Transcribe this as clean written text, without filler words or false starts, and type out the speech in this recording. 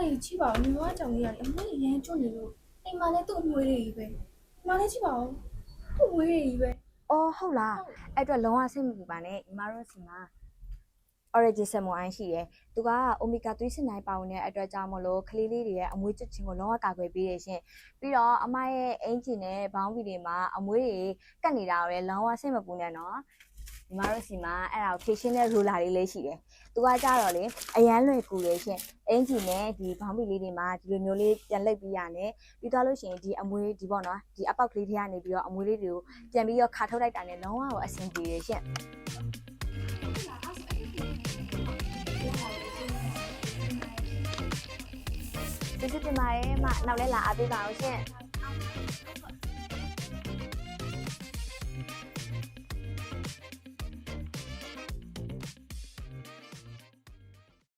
ကြီးကြည့်ပါဦးညီမကြောင့်ကြီးရတယ်အမလေးရမ်းကျွတ်နေလို့အိမ်မှာလည်းသူ့အမွေးတွေကြီးပဲညီမလေးကြည့်ပါဦးသူ့အမွေးတွေကြီးပဲ အော်ဟုတ်လားအဲ့အတွက်လုံးဝစိတ်မပူပါနဲ့ညီမတို့စီမှာ origin ဆက်မွန်အိုင်းရှိတယ်သူက omega 3 9 ပါဝင်တဲ့အတွက်ကြောင့်မလို့ကလေးလေးတွေရဲ့အမွေးကျွတ်ခြင်းကိုလုံးဝကာကွယ်ပေးရရှင်ပြီးတော့အမရဲ့အင်ဂျင်နဲ့ဘောင်းဘီတွေမှာအမွေးတွေကတ်နေတာကိုလည်းလုံးဝစိတ်မပူနဲ့နော်ညီမတို့စီမှာအဲ့ဒါကိုဖြည့်ရှင်းတဲ့ ruler လေးလည်းရှိတယ်သူကကြတော့လေအရန်လွယ်ကူတယ်ရှင်အင်ဂျင်နဲ့ဒီဘောင်းဘီလေးတွေမှာဒီလိုမျိုးလေးပြန်လိပ်ပြီးရတယ်ပြီးတော့လို့ရှိရင်ဒီအမွေးဒီပေါ့နော်ဒီအပေါက်ကလေးတွေကနေပြီးတော့အမွေးလေးတွေကိုပြန်ပြီးတော့ခါထုတ်လိုက်တာနဲ့လုံးဝကိုအဆင်ပြေတယ်ရှင်ကျေးဇူးတင်ပါတယ်မနောက်လဲလာအားပေးပါဦးရှင်